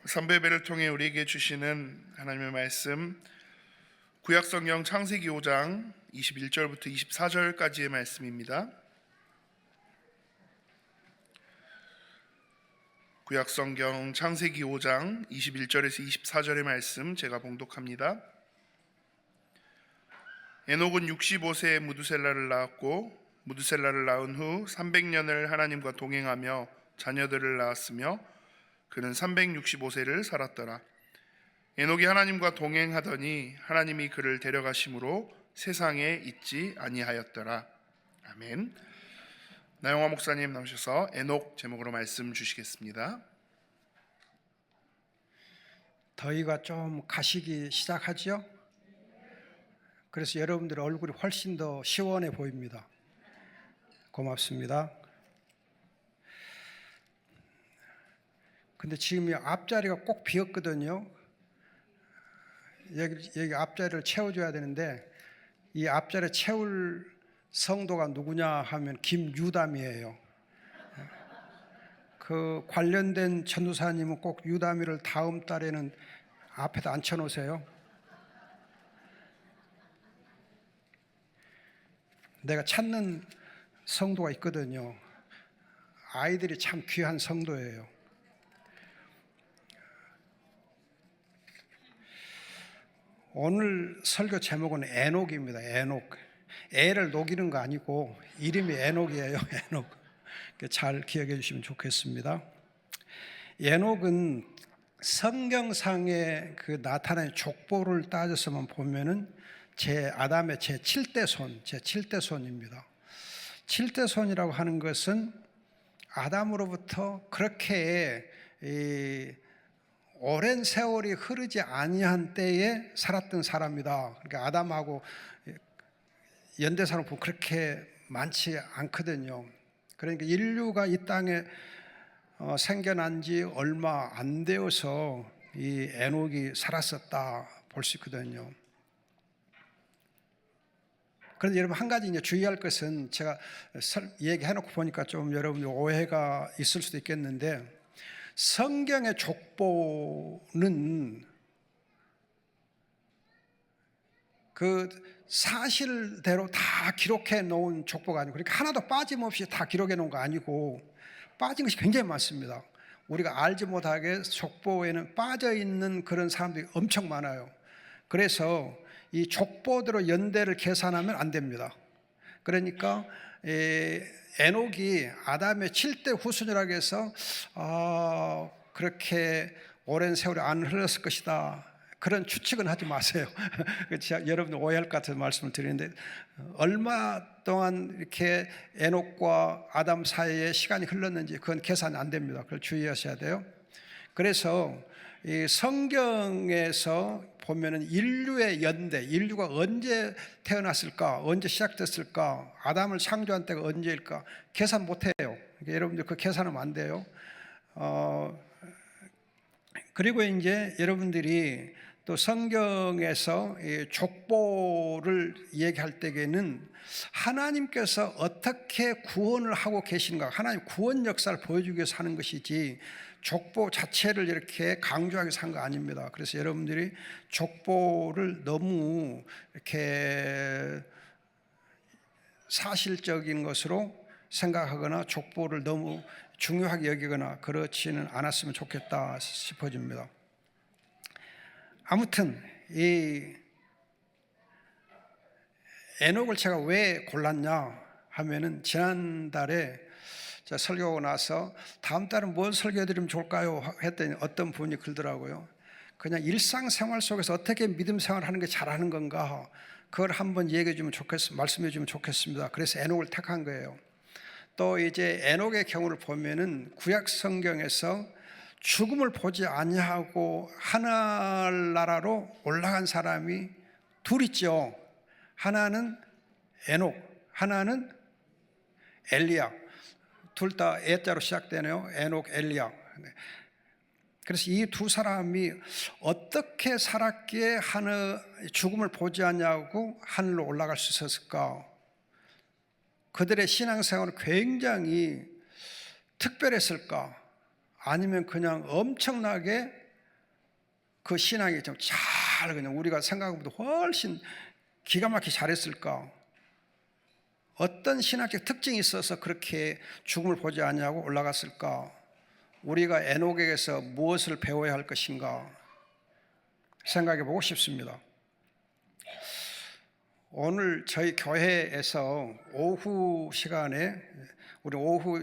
삼배배를 통해 우리에게 주시는 하나님의 말씀, 구약성경 창세기 5장 21절부터 24절까지의 말씀입니다. 구약성경 창세기 5장 21절에서 24절의 말씀 제가 봉독합니다. 에녹은 65세에 무두셀라를 낳았고 무두셀라를 낳은 후 300년을 하나님과 동행하며 자녀들을 낳았으며 그는 365세를 살았더라. 에녹이 하나님과 동행하더니 하나님이 그를 데려가심으로 세상에 있지 아니하였더라. 아멘. 나영화 목사님 나오셔서 에녹 제목으로 말씀 주시겠습니다. 더위가 좀 가시기 시작하죠? 그래서 여러분들 얼굴이 훨씬 더 시원해 보입니다. 고맙습니다. 근데 지금 이 앞자리가 꼭 비었거든요. 여기 앞자리를 채워줘야 되는데 이 앞자리 채울 성도가 누구냐 하면 김유담이에요. 그 관련된 전도사님은 꼭 유담이를 다음 달에는 앞에다 앉혀놓으세요. 내가 찾는 성도가 있거든요. 아이들이 참 귀한 성도예요. 오늘 설교 제목은 에녹입니다. 에녹. 애를 녹이는 거 아니고 이름이 에녹이에요. 에녹. 잘 기억해 주시면 좋겠습니다. 에녹은 성경상의 그 나타난 족보를 따져서만 보면은 아담의 제 7대 손입니다. 7대 손이라고 하는 것은 아담으로부터 그렇게 오랜 세월이 흐르지 아니한 때에 살았던 사람이다. 그러니까 아담하고 연대사로 보면 그렇게 많지 않거든요. 그러니까 인류가 이 땅에 생겨난 지 얼마 안 되어서 이 에녹이 살았었다 볼 수 있거든요. 그런데 여러분 한 가지 이제 주의할 것은 제가 얘기해놓고 보니까 좀 여러분들 오해가 있을 수도 있겠는데 성경의 족보는 그 사실대로 다 기록해 놓은 족보가 아니고 그러니까 하나도 빠짐없이 다 기록해 놓은 거 아니고 빠진 것이 굉장히 많습니다. 우리가 알지 못하게 족보에는 빠져 있는 그런 사람들이 엄청 많아요. 그래서 이 족보대로 연대를 계산하면 안 됩니다. 그러니까 에녹이 아담의 7대 후손이라고 해서 그렇게 오랜 세월이 안 흘렀을 것이다 그런 추측은 하지 마세요. 여러분들 오해할 것 같아서 말씀을 드리는데 얼마 동안 이렇게 에녹과 아담 사이에 시간이 흘렀는지 그건 계산이 안 됩니다. 그걸 주의하셔야 돼요. 그래서 이 성경에서 보면은 인류의 연대, 인류가 언제 태어났을까, 언제 시작됐을까, 아담을 창조한 때가 언제일까 계산 못해요. 그러니까 여러분들 그 계산하면 안 돼요. 그리고 이제 여러분들이 또 성경에서 이 족보를 얘기할 때에는 하나님께서 어떻게 구원을 하고 계신가, 하나님 구원 역사를 보여주기 위해서 하는 것이지 족보 자체를 이렇게 강조하기 위해서 한 거 아닙니다. 그래서 여러분들이 족보를 너무 이렇게 사실적인 것으로 생각하거나 족보를 너무 중요하게 여기거나 그렇지는 않았으면 좋겠다 싶어집니다. 아무튼 이 에녹을 제가 왜 골랐냐 하면은 지난달에 제가 설교하고 나서 다음 달은 뭘 설교해드리면 좋을까요? 했더니 어떤 분이 그러더라고요. 그냥 일상생활 속에서 어떻게 믿음 생활하는 게 잘하는 건가 그걸 한번 얘기해 주면 말씀해 주면 좋겠습니다. 그래서 에녹을 택한 거예요. 또 이제 에녹의 경우를 보면은 구약 성경에서 죽음을 보지 아니하고 하늘나라로 올라간 사람이 둘 있죠. 하나는 에녹, 하나는 엘리야. 둘 다 에자로 시작되네요. 에녹, 엘리야. 그래서 이 두 사람이 어떻게 살았기에 죽음을 보지 않냐고 하늘로 올라갈 수 있었을까? 그들의 신앙생활은 굉장히 특별했을까? 아니면 그냥 엄청나게 그 신앙이 좀 잘 그냥 우리가 생각한 것보다 훨씬 기가 막히게 잘했을까? 어떤 신학적 특징이 있어서 그렇게 죽음을 보지 않냐고 올라갔을까? 우리가 에녹에게서 무엇을 배워야 할 것인가 생각해 보고 싶습니다. 오늘 저희 교회에서 오후 시간에 우리 오후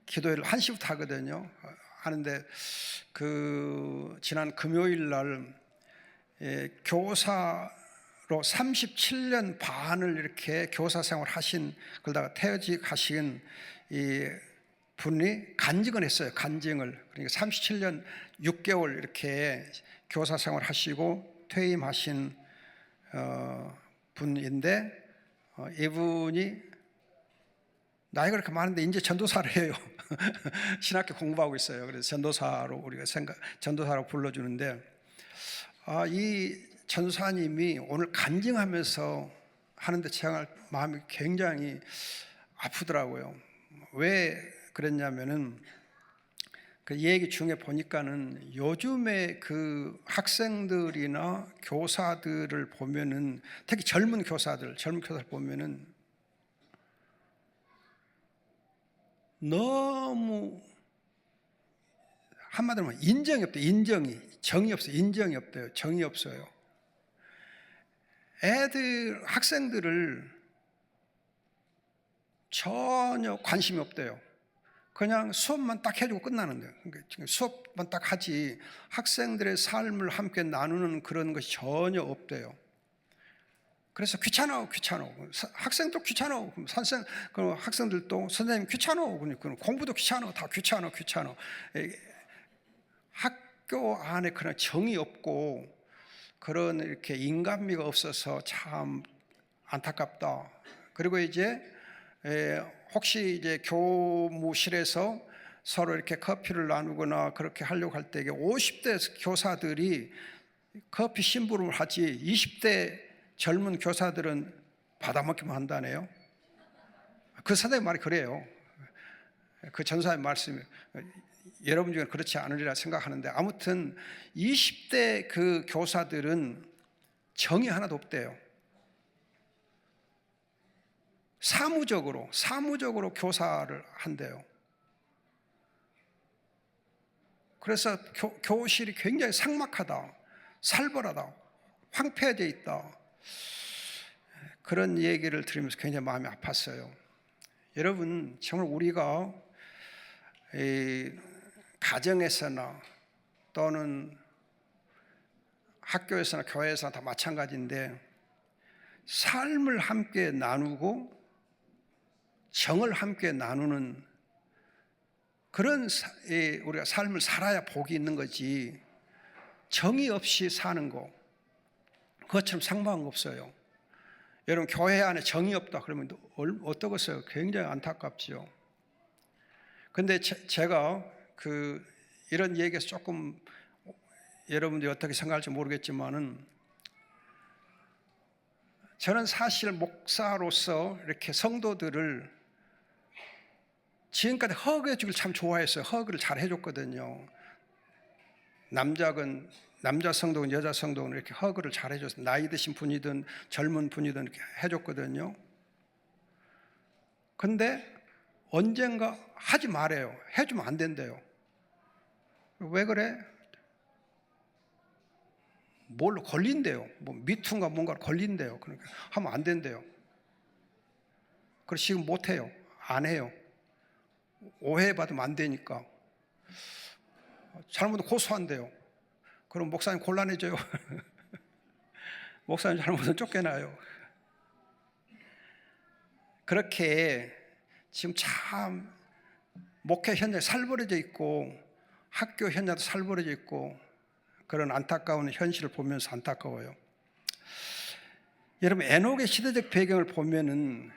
기도회를 1시부터 하거든요. 하는데 그 지난 금요일 날 교사로 37년 반을 이렇게 교사 생활 하신 그러다가 퇴직하신 이 분이 간증을 했어요. 간증을. 그러니까 37년 6개월 이렇게 교사 생활 하시고 퇴임하신 분인데 이분이 나이가 그렇게 많은데 이제 전도사를 해요. 신학교 공부하고 있어요. 그래서 전도사로 우리가 전도사라고 불러주는데 이 전도사님이 오늘 간증하면서 하는데 제가 마음이 굉장히 아프더라고요. 왜 그랬냐면은 그 얘기 중에 보니까는 요즘에 그 학생들이나 교사들을 보면은 특히 젊은 교사들 보면은 너무 한마디로 말하면 인정이 없대요. 정이 없어요. 인정이 없대요. 정이 없어요. 학생들을 전혀 관심이 없대요. 그냥 수업만 딱 해주고 끝나는데요. 그러니까 수업만 딱 하지 학생들의 삶을 함께 나누는 그런 것이 전혀 없대요. 그래서 귀찮아. 학생도 귀찮아. 학생들도 선생님 귀찮아. 공부도 귀찮아. 다 귀찮아. 학교 안에 그런 정이 없고 그런 이렇게 인간미가 없어서 참 안타깝다. 그리고 이제 혹시 이제 교무실에서 서로 이렇게 커피를 나누거나 그렇게 하려고 할 때 50대 교사들이 커피 심부름을 하지 20대 젊은 교사들은 받아먹기만 한다네요. 그 선생님 말이 그래요. 그 전사의 말씀이 여러분 중에 그렇지 않으리라 생각하는데 아무튼 20대 그 교사들은 정이 하나도 없대요. 사무적으로 교사를 한대요. 그래서 교실이 굉장히 삭막하다, 살벌하다, 황폐해져 있다. 그런 얘기를 들으면서 굉장히 마음이 아팠어요. 여러분, 정말 우리가 가정에서나 또는 학교에서나 교회에서나 다 마찬가지인데 삶을 함께 나누고 정을 함께 나누는 그런 우리가 삶을 살아야 복이 있는 거지 정이 없이 사는 거 그것처럼 상방한 거 없어요. 여러분 교회 안에 정이 없다 그러면 어떠겠어요? 굉장히 안타깝지요. 근데 제가 이런 얘기에서 조금 여러분들이 어떻게 생각할지 모르겠지만은 저는 사실 목사로서 이렇게 성도들을 지금까지 허그해 주길 참 좋아했어요. 허그를 잘 해줬거든요. 남자 성도는 여자 성도는 이렇게 허그를 잘 해줬어요. 나이 드신 분이든 젊은 분이든 이렇게 해줬거든요. 근데 언젠가 하지 말아요. 해주면 안 된대요. 왜 그래? 뭘로 걸린대요. 뭐 미퉁과 뭔가 걸린대요. 그러니까 하면 안 된대요. 그래서 지금 못 해요. 안 해요. 오해받으면 안 되니까. 잘못은 고소한대요. 그럼 목사님 곤란해져요. 목사님 잘못은 쫓겨나요. 그렇게 지금 참 목회 현장이 살벌해져 있고 학교 현장도 살벌해져 있고 그런 안타까운 현실을 보면서 안타까워요. 여러분 에녹의 시대적 배경을 보면은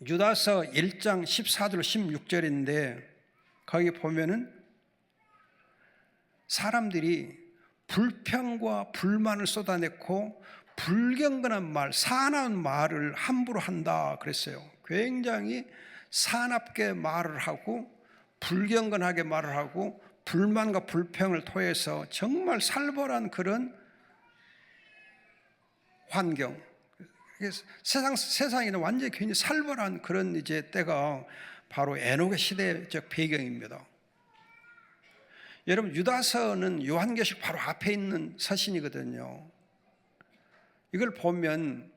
유다서 1장 14절 16절인데 거기 보면은 사람들이 불평과 불만을 쏟아냈고 불경건한 말, 사나운 말을 함부로 한다 그랬어요. 굉장히 사납게 말을 하고 불경건하게 말을 하고 불만과 불평을 토해서 정말 살벌한 그런 환경, 세상에는 완전히 굉장히 살벌한 그런 이제 때가 바로 에녹의 시대적 배경입니다. 여러분, 유다서는 요한계시록 바로 앞에 있는 서신이거든요. 이걸 보면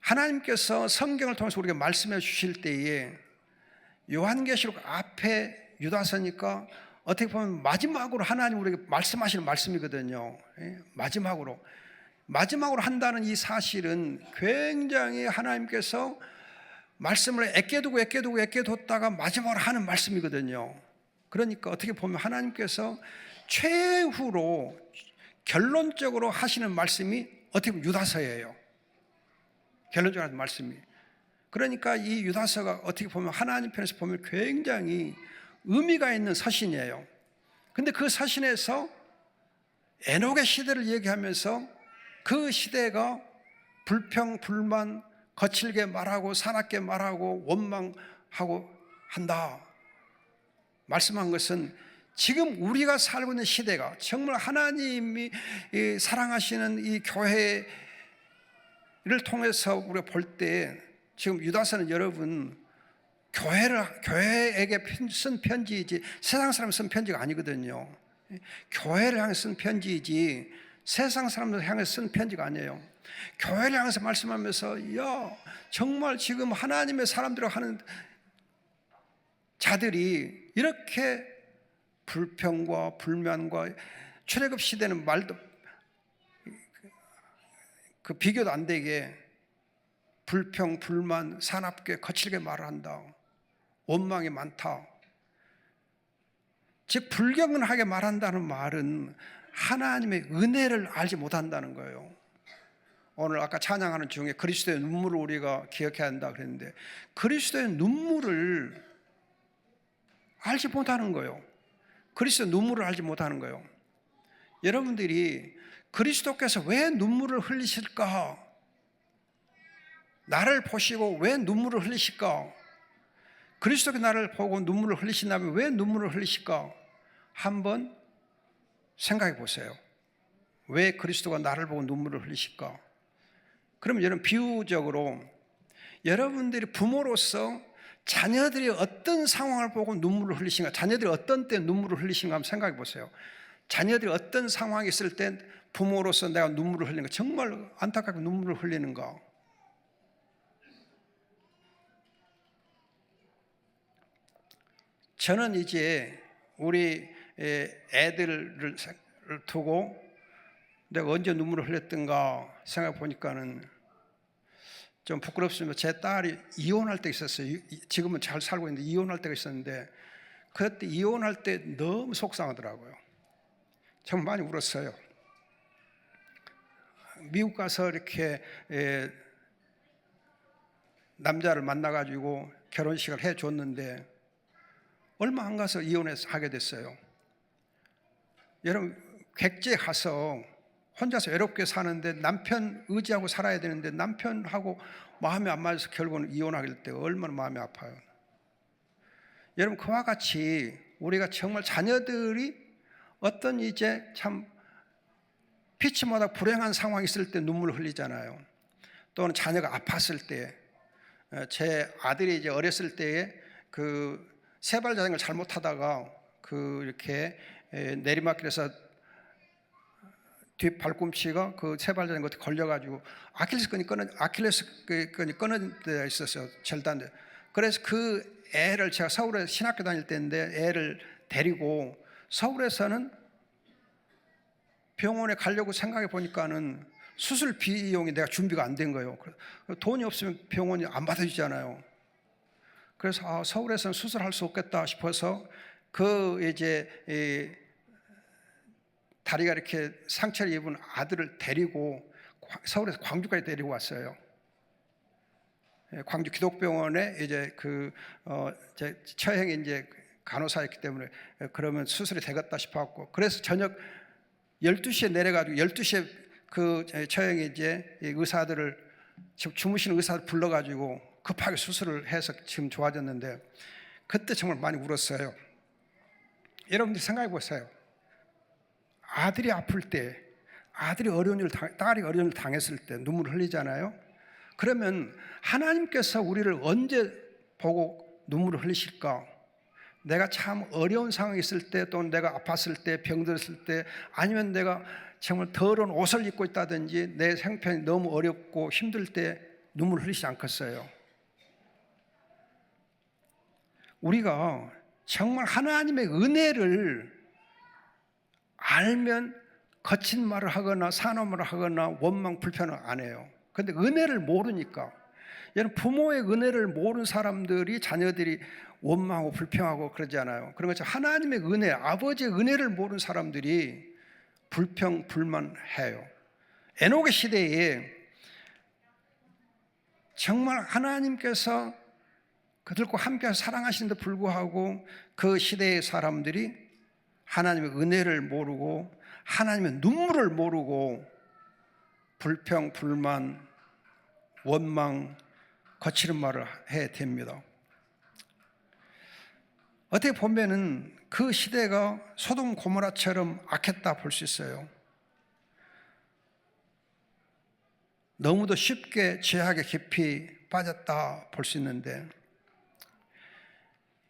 하나님께서 성경을 통해서 우리에게 말씀해 주실 때에 요한계시록 앞에 유다서니까 어떻게 보면 마지막으로 하나님 우리에게 말씀하시는 말씀이거든요. 마지막으로 한다는 이 사실은 굉장히 하나님께서 말씀을 애껴두다가 마지막으로 하는 말씀이거든요. 그러니까 어떻게 보면 하나님께서 최후로 결론적으로 하시는 말씀이 어떻게 보면 유다서예요. 결론적으로 하는 말씀이. 그러니까 이 유다서가 어떻게 보면 하나님 편에서 보면 굉장히 의미가 있는 서신이에요. 근데 그 서신에서 에녹의 시대를 얘기하면서 그 시대가 불평, 불만, 거칠게 말하고 사납게 말하고 원망하고 한다 말씀한 것은 지금 우리가 살고 있는 시대가 정말 하나님이 사랑하시는 이 교회를 통해서 우리가 볼 때 지금 유다서는 여러분 교회에게 쓴 편지이지 세상 사람 쓴 편지가 아니거든요. 교회를 향해 쓴 편지이지 세상 사람들 향해 쓴 편지가 아니에요. 교회를 향해서 말씀하면서 야 정말 지금 하나님의 사람들을 하는 자들이 이렇게 불평과 불만과 출애굽 시대는 말도 그 비교도 안 되게 불평, 불만, 사납게 거칠게 말한다. 원망이 많다. 즉 불경건하게 말한다는 말은 하나님의 은혜를 알지 못한다는 거예요. 오늘 아까 찬양하는 중에 그리스도의 눈물을 우리가 기억해야 한다 그랬는데 그리스도의 눈물을 알지 못하는 거예요. 그리스도의 눈물을 알지 못하는 거예요. 여러분들이 그리스도께서 왜 눈물을 흘리실까? 나를 보시고 왜 눈물을 흘리실까? 그리스도가 나를 보고 눈물을 흘리신다면 왜 눈물을 흘리실까? 한번 생각해 보세요. 왜 그리스도가 나를 보고 눈물을 흘리실까? 그럼 여러분 비유적으로 여러분들이 부모로서 자녀들이 어떤 상황을 보고 눈물을 흘리신가, 자녀들이 어떤 때 눈물을 흘리신가 한번 생각해 보세요. 자녀들이 어떤 상황이 있을 때 부모로서 내가 눈물을 흘리는가, 정말 안타깝게 눈물을 흘리는가. 저는 이제 우리 애들을 두고 내가 언제 눈물을 흘렸던가 생각해 보니까는 좀 부끄럽습니다. 제 딸이 이혼할 때 있었어요. 지금은 잘 살고 있는데 이혼할 때가 있었는데 그때 이혼할 때 너무 속상하더라고요. 정말 많이 울었어요. 미국 가서 이렇게 남자를 만나가지고 결혼식을 해줬는데 얼마 안 가서 이혼하게 됐어요. 여러분 객지에 가서 혼자서 외롭게 사는데 남편 의지하고 살아야 되는데 남편하고 마음이 안 맞아서 결국은 이혼하게 될 때 얼마나 마음이 아파요. 여러분 그와 같이 우리가 정말 자녀들이 어떤 이제 참 피치 못하고 불행한 상황이 있을 때 눈물을 흘리잖아요. 또는 자녀가 아팠을 때, 제 아들이 이제 어렸을 때에 그 세발 자전거 잘못하다가 그 이렇게 내리막길에서 뒷 발꿈치가 그 세발 자전거에 걸려가지고 아킬레스건이 끊어진 데가 있었어요. 절단돼. 그래서 그 애를 제가 서울에 신학교 다닐 때인데 애를 데리고 서울에서는 병원에 가려고 생각해 보니까는 수술 비용이 내가 준비가 안 된 거예요. 돈이 없으면 병원이 안 받아주잖아요. 그래서 서울에서는 수술할 수 없겠다 싶어서 그 이제 다리가 이렇게 상처를 입은 아들을 데리고 서울에서 광주까지 데리고 왔어요. 광주 기독병원에 이제 제 처형이 이제 간호사였기 때문에 그러면 수술이 되겠다 싶어갖고 그래서 저녁 12시에 내려가지고 12시에 그 처형이 이제 지금 주무시는 의사를 불러가지고 급하게 수술을 해서 지금 좋아졌는데 그때 정말 많이 울었어요. 여러분들 생각해 보세요. 아들이 아플 때, 아들이 딸이 어려운 일을 당했을 때 눈물을 흘리잖아요. 그러면 하나님께서 우리를 언제 보고 눈물을 흘리실까? 내가 참 어려운 상황에 있을 때, 또 내가 아팠을 때, 병들었을 때, 아니면 내가 정말 더러운 옷을 입고 있다든지 내 생편이 너무 어렵고 힘들 때 눈물을 흘리지 않겠어요? 우리가 정말 하나님의 은혜를 알면 거친 말을 하거나 산업 말을 하거나 원망 불평을 안 해요. 그런데 은혜를 모르니까, 여러분 부모의 은혜를 모르는 사람들이 자녀들이 원망하고 불평하고 그러지 않아요. 그런 것처럼 하나님의 은혜, 아버지의 은혜를 모르는 사람들이 불평 불만해요. 에녹의 시대에 정말 하나님께서 그들과 함께 사랑하시는데 불구하고 그 시대의 사람들이 하나님의 은혜를 모르고 하나님의 눈물을 모르고 불평, 불만, 원망, 거칠은 말을 해야 됩니다. 어떻게 보면은 그 시대가 소돔 고모라처럼 악했다 볼 수 있어요. 너무도 쉽게 죄악에 깊이 빠졌다 볼 수 있는데,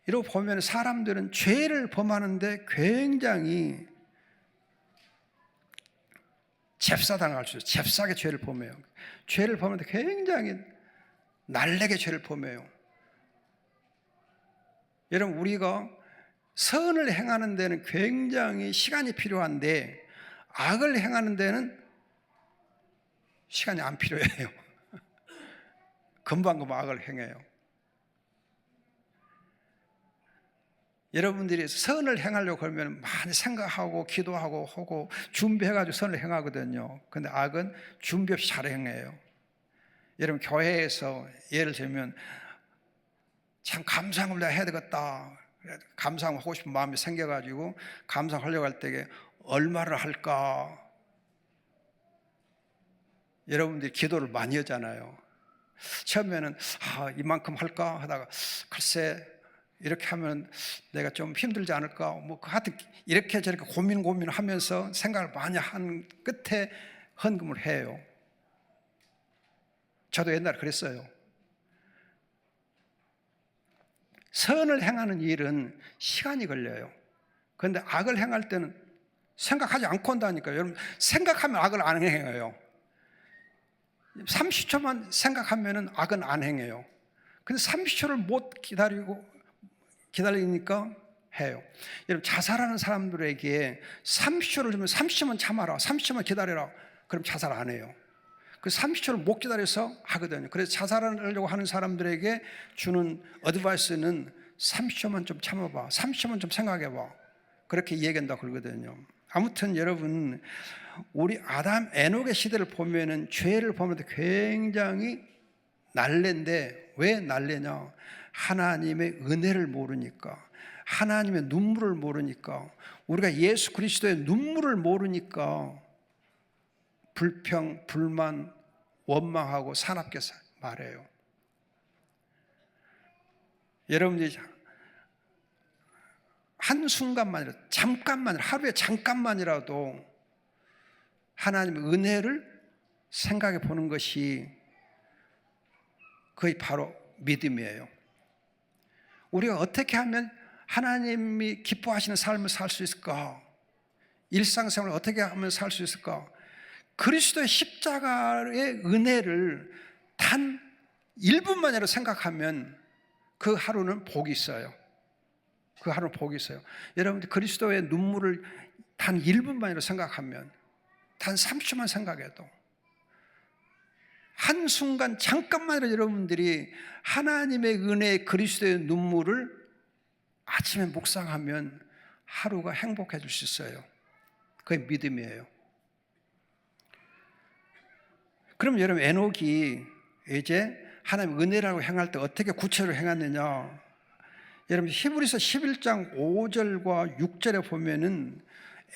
이러고 보면 사람들은 죄를 범하는데 굉장히 잽싸당할 수 있어요. 잽싸게 죄를 범해요. 죄를 범하는데 굉장히 날래게 죄를 범해요. 여러분, 우리가 선을 행하는 데는 굉장히 시간이 필요한데 악을 행하는 데는 시간이 안 필요해요. 금방금방 악을 행해요. 여러분들이 선을 행하려고 그러면 많이 생각하고 기도하고 하고 준비해가지고 선을 행하거든요. 근데 악은 준비 없이 잘 행해요. 여러분, 교회에서 예를 들면 참 감상을 내가 해야 되겠다, 감상하고 싶은 마음이 생겨가지고 감상하려고 할 때에 얼마를 할까? 여러분들이 기도를 많이 하잖아요. 처음에는 이만큼 할까 하다가 글쎄 이렇게 하면 내가 좀 힘들지 않을까, 뭐 하여튼 이렇게 저렇게 고민하면서 생각을 많이 한 끝에 헌금을 해요. 저도 옛날에 그랬어요. 선을 행하는 일은 시간이 걸려요. 그런데 악을 행할 때는 생각하지 않고 한다니까요. 여러분, 생각하면 악을 안 행해요. 30초만 생각하면 악은 안 행해요. 근데 30초를 못 기다리니까 해요. 여러분, 자살하는 사람들에게 30초를 주면 30초만 참아라, 30초만 기다려라, 그럼 자살 안 해요. 그 30초를 못 기다려서 하거든요. 그래서 자살하려고 하는 사람들에게 주는 어드바이스는 30초만 좀 참아봐, 30초만 좀 생각해봐, 그렇게 얘기한다고 그러거든요. 아무튼 여러분, 우리 아담 에녹의 시대를 보면은 죄를 보면 굉장히 날래인데, 왜 날래냐? 하나님의 은혜를 모르니까, 하나님의 눈물을 모르니까, 우리가 예수 그리스도의 눈물을 모르니까 불평, 불만, 원망하고 사납게 말해요. 여러분들이 한순간만이라도, 잠깐만이라도, 하루에 잠깐만이라도 하나님의 은혜를 생각해 보는 것이 거의 바로 믿음이에요. 우리가 어떻게 하면 하나님이 기뻐하시는 삶을 살 수 있을까? 일상생활을 어떻게 하면 살 수 있을까? 그리스도의 십자가의 은혜를 단 1분만이라도 생각하면 그 하루는 복이 있어요. 그 하루는 복이 있어요. 여러분들, 그리스도의 눈물을 단 1분만이라도 생각하면, 단 30초만 생각해도, 한순간 잠깐만이라도 여러분들이 하나님의 은혜의 그리스도의 눈물을 아침에 묵상하면 하루가 행복해질 수 있어요. 그게 믿음이에요. 그럼 여러분, 에녹이 이제 하나님 은혜라고 행할 때 어떻게 구체적으로 행했느냐? 여러분, 히브리서 11장 5절과 6절에 보면은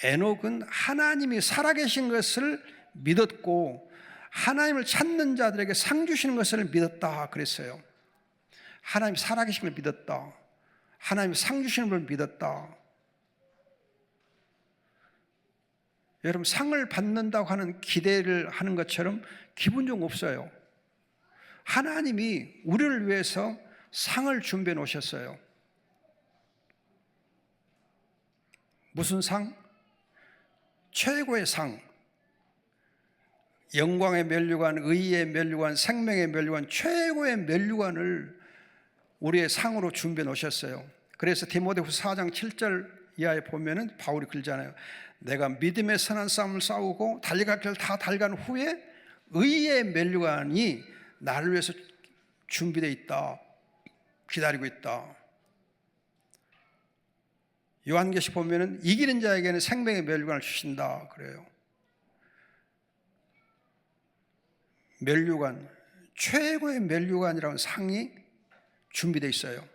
에녹은 하나님이 살아계신 것을 믿었고 하나님을 찾는 자들에게 상 주시는 것을 믿었다 그랬어요. 하나님 살아계신 걸 믿었다. 하나님 상 주시는 걸 믿었다. 여러분, 상을 받는다고 하는 기대를 하는 것처럼 기분 좀 없어요. 하나님이 우리를 위해서 상을 준비해 놓으셨어요. 무슨 상? 최고의 상. 영광의 면류관, 의의 면류관, 생명의 면류관, 최고의 면류관을 우리의 상으로 준비해 놓으셨어요. 그래서 디모데후서 4장 7절 이하에 보면은 바울이 그러잖아요. 내가 믿음의 선한 싸움을 싸우고 달려갈 길 다 달간 후에 의의 면류관이 나를 위해서 준비되어 있다. 기다리고 있다. 요한계시 보면은 이기는 자에게는 생명의 면류관을 주신다 그래요. 면류관, 최고의 면류관이라는 상이 준비되어 있어요.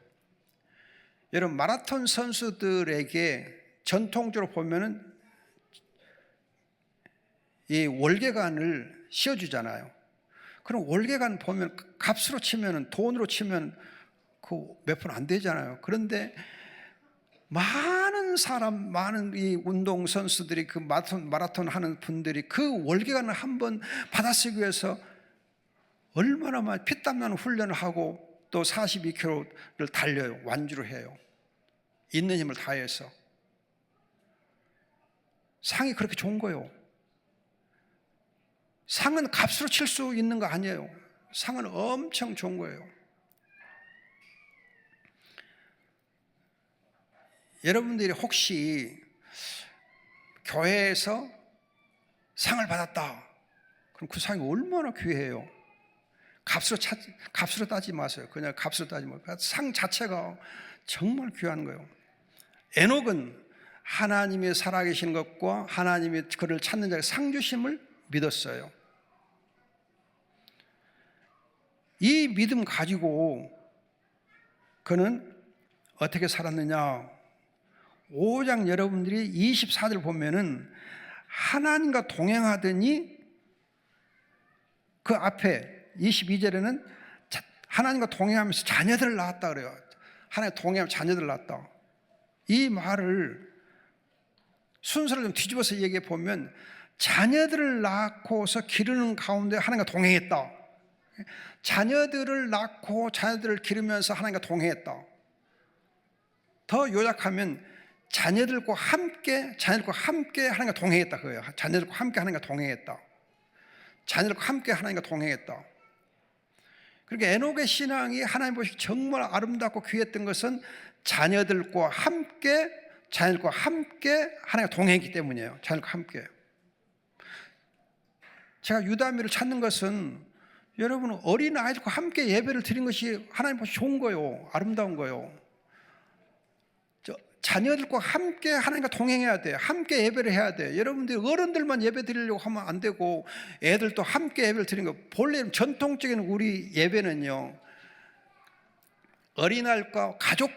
여러분, 마라톤 선수들에게 전통적으로 보면은 이 월계관을 씌워주잖아요. 그럼 월계관 보면 값으로 치면, 돈으로 치면 그 몇 푼 안 되잖아요. 그런데 많은 사람, 많은 이 운동 선수들이 그 마라톤 하는 분들이 그 월계관을 한번 받아쓰기 위해서 얼마나 많이 피땀 나는 훈련을 하고 또 42km를 달려요. 완주를 해요. 있는 힘을 다해서. 상이 그렇게 좋은 거예요. 상은 값으로 칠 수 있는 거 아니에요. 상은 엄청 좋은 거예요. 여러분들이 혹시 교회에서 상을 받았다. 그럼 그 상이 얼마나 귀해요. 값으로 따지지 마세요. 그냥 값으로 따지지 마세요. 상 자체가 정말 귀한 거예요. 에녹은 하나님이 살아계신 것과 하나님이 그를 찾는 자에게 상 주심을 믿었어요. 이 믿음 가지고 그는 어떻게 살았느냐? 5장 여러분들이 24절 보면은 하나님과 동행하더니 그 앞에 22절에는 하나님과 동행하면서 자녀들을 낳았다 그래요. 하나님과 동행하면서 자녀들을 낳았다. 이 말을 순서를 좀 뒤집어서 얘기해 보면 자녀들을 낳고서 기르는 가운데 하나님과 동행했다. 자녀들을 낳고 자녀들을 기르면서 하나님과 동행했다. 더 요약하면 자녀들과 함께 하나님과 동행했다 그거예요. 자녀들과 함께 하나님과 동행했다. 자녀들과 함께 하나님과 동행했다. 그러니까 에녹의 신앙이 하나님 보시기 정말 아름답고 귀했던 것은 자녀들과 함께 하나님과 동행했기 때문이에요. 자녀들과 함께. 제가 유다미를 찾는 것은 여러분 어린 아이들과 함께 예배를 드린 것이 하나님 보시기 좋은 거예요. 아름다운 거예요. 자녀들과 함께 하나님과 동행해야 돼요. 함께 예배를 해야 돼요. 여러분들이 어른들만 예배 드리려고 하면 안 되고 애들도 함께 예배를 드리는 거. 본래 전통적인 우리 예배는요, 어린아이과 가족이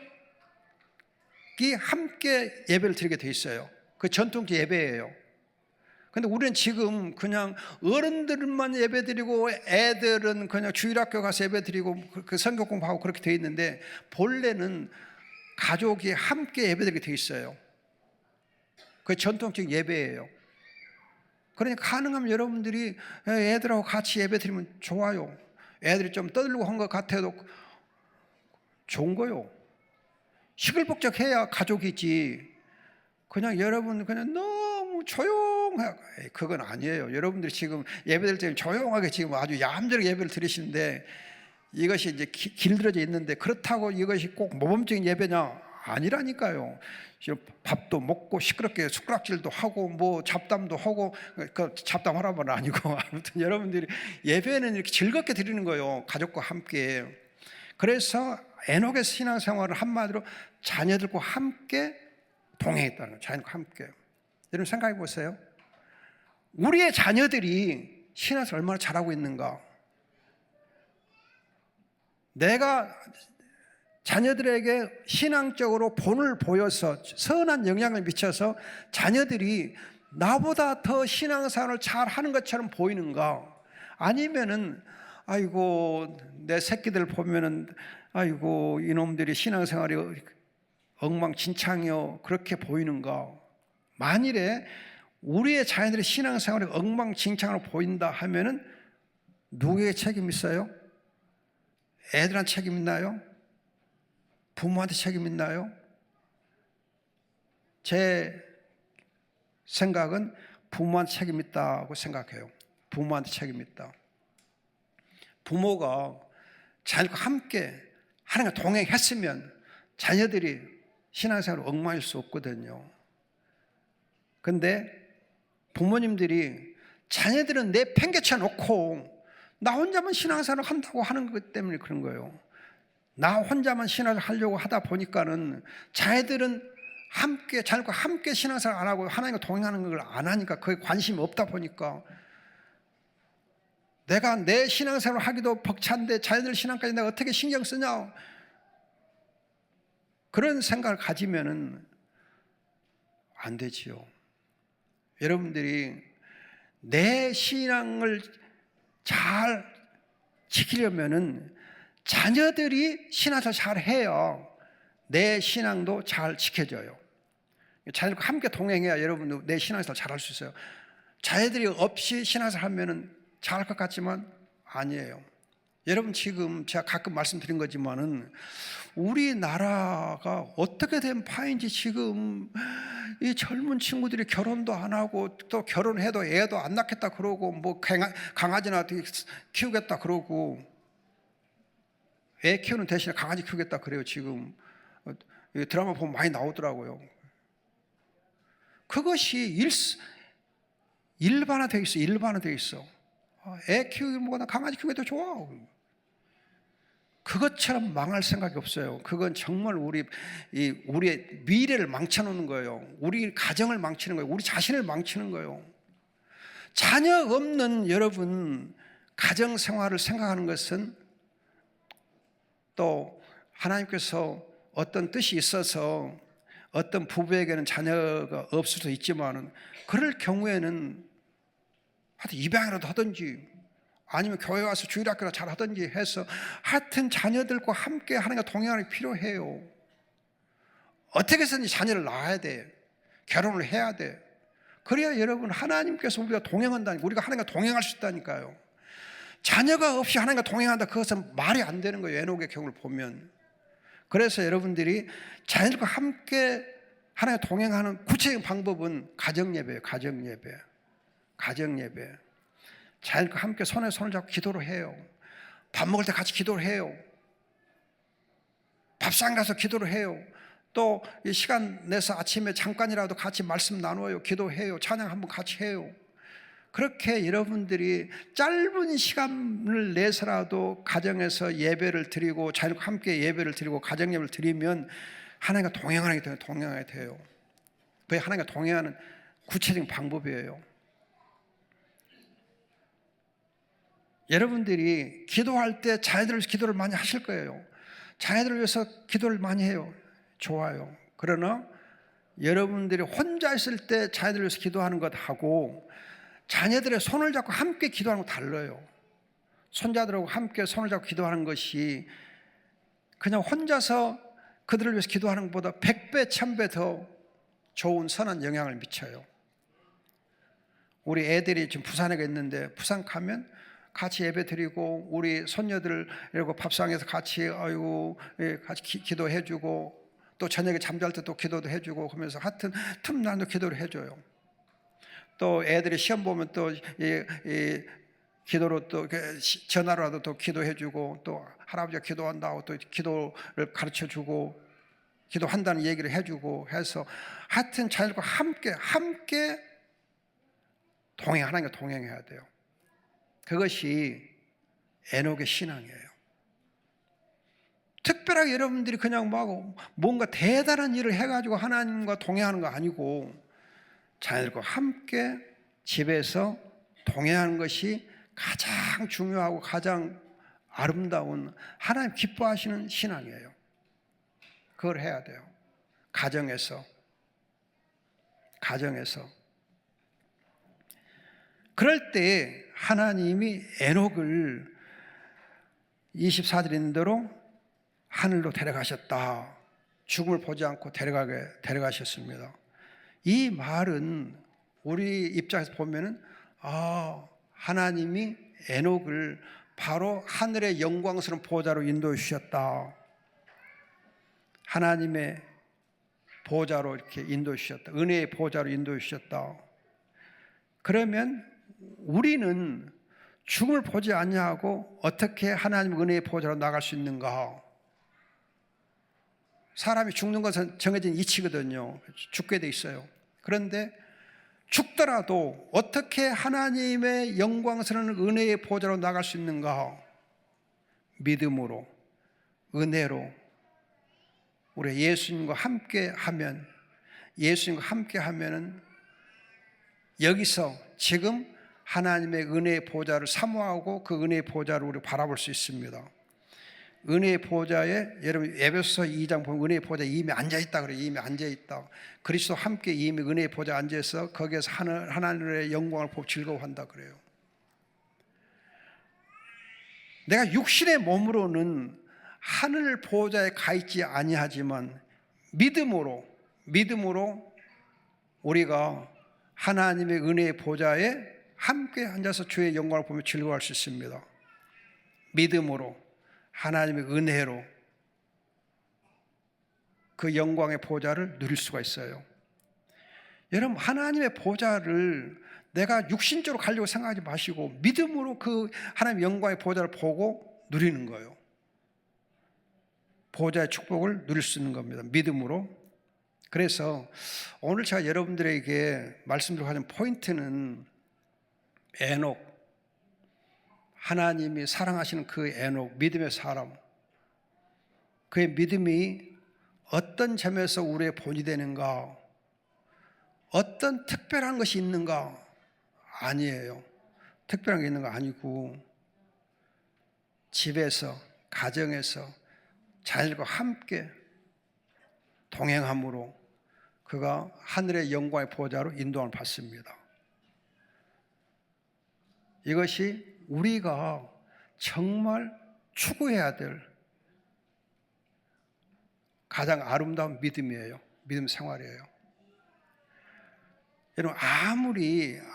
함께 예배를 드리게 돼 있어요. 그 전통적 예배예요. 근데 우리는 지금 그냥 어른들만 예배 드리고 애들은 그냥 주일학교 가서 예배 드리고 그 성경 공부하고 그렇게 돼 있는데 본래는 가족이 함께 예배드리게 돼 있어요. 그게 전통적 예배예요. 그러니까 가능하면 여러분들이 애들하고 같이 예배드리면 좋아요. 애들이 좀 떠들고 한 것 같아도 좋은 거요. 시끌벅적해야 가족이지. 그냥 여러분 그냥 너무 조용하게, 그건 아니에요. 여러분들이 지금 예배드릴 때 조용하게 지금 아주 얌전하게 예배를 드리시는데 이것이 이제 길들여져 있는데 그렇다고 이것이 꼭 모범적인 예배냐? 아니라니까요. 밥도 먹고 시끄럽게 숟가락질도 하고 뭐 잡담도 하고, 그 잡담하라면 아니고 아무튼 여러분들이 예배는 이렇게 즐겁게 드리는 거예요. 가족과 함께. 그래서 에녹의 신앙생활을 한마디로 자녀들과 함께 동행했다는 거예요. 자녀들과 함께. 여러분 생각해 보세요. 우리의 자녀들이 신앙생활을 얼마나 잘하고 있는가? 내가 자녀들에게 신앙적으로 본을 보여서 선한 영향을 미쳐서 자녀들이 나보다 더 신앙생활을 잘하는 것처럼 보이는가? 아니면은 아이고 내 새끼들 보면은 아이고 이놈들이 신앙생활이 엉망진창이요 그렇게 보이는가? 만일에 우리의 자녀들의 신앙생활이 엉망진창으로 보인다 하면은 누구에게 책임 있어요? 애들한테 책임 있나요? 부모한테 책임 있나요? 제 생각은 부모한테 책임 있다고 생각해요. 부모한테 책임 있다. 부모가 자녀과 함께 하나님과 동행했으면 자녀들이 신앙생활을 엉망일 수 없거든요. 근데 부모님들이 자녀들은 내 팽개쳐 놓고 나 혼자만 신앙생활을 한다고 하는 것 때문에 그런 거예요. 나 혼자만 신앙을 하려고 하다 보니까는 자녀들은 자녀과 함께 신앙생활 안 하고 하나님과 동행하는 걸 안 하니까 그게 관심이 없다 보니까 내가 내 신앙생활을 하기도 벅찬데 자녀들 신앙까지 내가 어떻게 신경 쓰냐, 그런 생각을 가지면은 안 되지요. 여러분들이 내 신앙을 잘 지키려면은 자녀들이 신앙생활 잘 해야 내 신앙도 잘 지켜져요. 자녀들과 함께 동행해야 여러분도 내 신앙생활 잘 할 수 있어요. 자녀들이 없이 신앙생활 하면은 잘할 것 같지만 아니에요. 여러분, 지금 제가 가끔 말씀드린 거지만은 우리나라가 어떻게 된 파인지 지금 이 젊은 친구들이 결혼도 안 하고 또 결혼해도 애도 안 낳겠다 그러고 뭐 강아지나 키우겠다 그러고 애 키우는 대신에 강아지 키우겠다 그래요. 지금 드라마 보면 많이 나오더라고요. 그것이 일반화되어 있어. 일반화되어 있어. 애 키우기보다 강아지 키우기 더 좋아. 그것처럼 망할 생각이 없어요. 그건 정말 우리의 미래를 망쳐놓는 거예요. 우리 가정을 망치는 거예요. 우리 자신을 망치는 거예요. 자녀 없는 여러분 가정 생활을 생각하는 것은 또 하나님께서 어떤 뜻이 있어서 어떤 부부에게는 자녀가 없을 수도 있지만은 그럴 경우에는 하여튼 입양이라도 하든지 아니면 교회 와서 주일학교나 잘 하든지 해서 하여튼 자녀들과 함께 하나님과 동행하는 게 필요해요. 어떻게 해서든지 자녀를 낳아야 돼. 결혼을 해야 돼. 그래야 여러분 하나님께서 우리가 동행한다니까, 우리가 하나님과 동행할 수 있다니까요. 자녀가 없이 하나님과 동행한다, 그것은 말이 안 되는 거예요. 에녹의 경우를 보면. 그래서 여러분들이 자녀들과 함께 하나님과 동행하는 구체적인 방법은 가정예배예요. 가정예배. 가정예배. 자녀들과 함께 손에 손을 잡고 기도를 해요. 밥 먹을 때 같이 기도를 해요. 밥상 가서 기도를 해요. 또 이 시간 내서 아침에 잠깐이라도 같이 말씀 나누어요. 기도해요. 찬양 한번 같이 해요. 그렇게 여러분들이 짧은 시간을 내서라도 가정에서 예배를 드리고 자녀과 함께 예배를 드리고 가정 예배를 드리면 하나님과 동행하게 돼요. 그게 하나님과 동행하는 구체적인 방법이에요. 여러분들이 기도할 때 자녀들을 위해서 기도를 많이 하실 거예요. 자녀들을 위해서 기도를 많이 해요. 좋아요. 그러나 여러분들이 혼자 있을 때 자녀들을 위해서 기도하는 것하고 자녀들의 손을 잡고 함께 기도하는 거 달라요. 손자들하고 함께 손을 잡고 기도하는 것이 그냥 혼자서 그들을 위해서 기도하는 것보다 100배, 1000배 더 좋은 선한 영향을 미쳐요. 우리 애들이 지금 부산에 있는데 부산 가면 같이 예배 드리고 우리 손녀들 이러고 밥상에서 같이 같이 기도해주고 또 저녁에 잠잘 때 또 기도도 해주고 하면서 하여튼 틈나도 기도를 해줘요. 또 애들이 시험 보면 또 기도로 또 전화로라도 또 기도해주고 또 할아버지가 기도한다고 또 기도를 가르쳐주고 기도한다는 얘기를 해주고 해서 하여튼 자녀들과 함께 하나님과 동행해야 돼요. 그것이 에녹의 신앙이에요. 특별하게 여러분들이 그냥 막 뭔가 대단한 일을 해가지고 하나님과 동행하는 거 아니고 자녀들과 함께 집에서 동행하는 것이 가장 중요하고 가장 아름다운 하나님 기뻐하시는 신앙이에요. 그걸 해야 돼요. 가정에서. 그럴 때 하나님이 에녹을 24절 있는 대로 하늘로 데려가셨다. 죽음을 보지 않고 데려가셨습니다. 이 말은 우리 입장에서 보면은 하나님이 에녹을 바로 하늘의 영광스러운 보좌로 인도해 주셨다. 하나님의 보좌로 이렇게 인도해 주셨다. 은혜의 보좌로 인도해 주셨다. 그러면 우리는 죽음을 보지 아니하고 어떻게 하나님 은혜의 보좌로 나갈 수 있는가? 사람이 죽는 것은 정해진 이치거든요. 죽게 돼 있어요. 그런데 죽더라도 어떻게 하나님의 영광스러운 은혜의 보좌로 나갈 수 있는가? 믿음으로, 은혜로, 우리 예수님과 함께 하면은 여기서 지금 하나님의 은혜의 보좌를 사모하고 그 은혜의 보좌를 우리 바라볼 수 있습니다. 은혜의 보좌에 여러분 에베소서 2장 보면 은혜의 보좌에 이미 앉아있다 그래요. 이미 앉아있다. 그리스도와 함께 이미 은혜의 보좌에 앉아서 거기에서 하나님의 영광을 보고 즐거워한다 그래요. 내가 육신의 몸으로는 하늘 보좌에 가 있지 아니하지만 믿음으로 우리가 하나님의 은혜의 보좌에 함께 앉아서 주의 영광을 보며 즐거워할 수 있습니다. 믿음으로 하나님의 은혜로 그 영광의 보좌를 누릴 수가 있어요. 여러분 하나님의 보좌를 내가 육신적으로 가려고 생각하지 마시고 믿음으로 그 하나님의 영광의 보좌를 보고 누리는 거예요. 보좌의 축복을 누릴 수 있는 겁니다. 믿음으로. 그래서 오늘 제가 여러분들에게 말씀드리고 하는 포인트는 에녹, 하나님이 사랑하시는 그 에녹, 믿음의 사람, 그의 믿음이 어떤 점에서 우리의 본이 되는가, 어떤 특별한 것이 있는가? 아니에요. 특별한 게 있는 거 아니고 집에서, 가정에서 자녀들과 함께 동행함으로 그가 하늘의 영광의 보좌로 인도함을 받습니다. 이것이 우리가 정말 추구해야 될 가장 아름다운 믿음이에요. 믿음 생활이에요. 여러분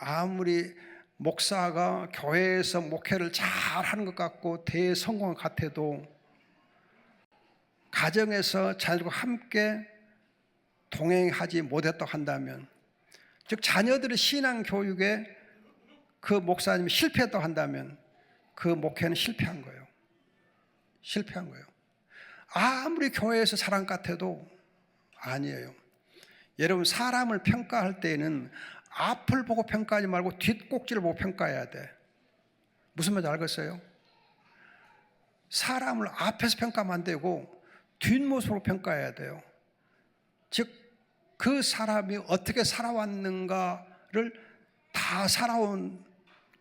아무리 목사가 교회에서 목회를 잘하는 것 같고 대성공 같아도 가정에서 자녀들과 함께 동행하지 못했다고 한다면, 즉 자녀들의 신앙 교육에 그 목사님이 실패했다고 한다면 그 목회는 실패한 거예요. 실패한 거예요. 아무리 교회에서 사랑 같아도 아니에요. 여러분 사람을 평가할 때에는 앞을 보고 평가하지 말고 뒷꼭지를 보고 평가해야 돼. 무슨 말인지 알겠어요? 사람을 앞에서 평가하면 안 되고 뒷모습으로 평가해야 돼요. 즉 그 사람이 어떻게 살아왔는가를 다 살아온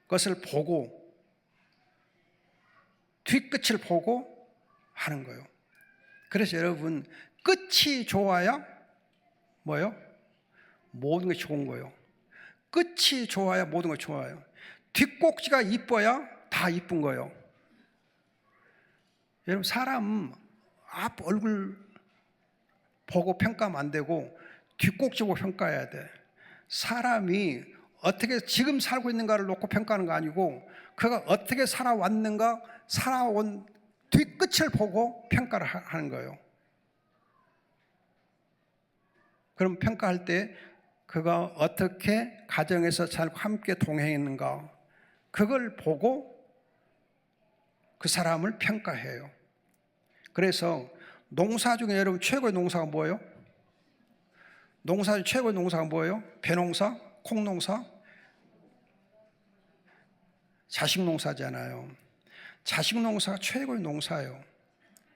것을 보고 뒷끝을 보고 하는 거예요. 그래서 여러분 끝이 좋아야 뭐요? 모든 것이 좋은 거예요. 끝이 좋아야 모든 것이 좋아요. 뒷꼭지가 이뻐야 다 이쁜 거예요. 여러분 사람 앞 얼굴 보고 평가하면 안 되고 뒷꼭지 보고 평가해야 돼. 사람이 어떻게 지금 살고 있는가를 놓고 평가하는 거 아니고 그가 어떻게 살아왔는가, 살아온 뒷끝을 보고 평가를 하는 거예요. 그럼 평가할 때 그가 어떻게 가정에서 잘 함께 동행했는가, 그걸 보고 그 사람을 평가해요. 그래서 농사 중에 여러분 최고의 농사가 뭐예요? 농사 중 최고의 농사가 뭐예요? 배농사? 콩농사? 자식농사잖아요. 자식농사가 최고의 농사예요.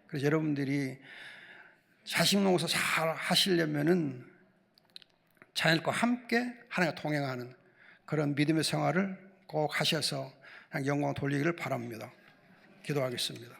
그래서 여러분들이 자식농사 잘 하시려면은 자녀들과 함께 하나님과 동행하는 그런 믿음의 생활을 꼭 하셔서 영광 돌리기를 바랍니다. 기도하겠습니다.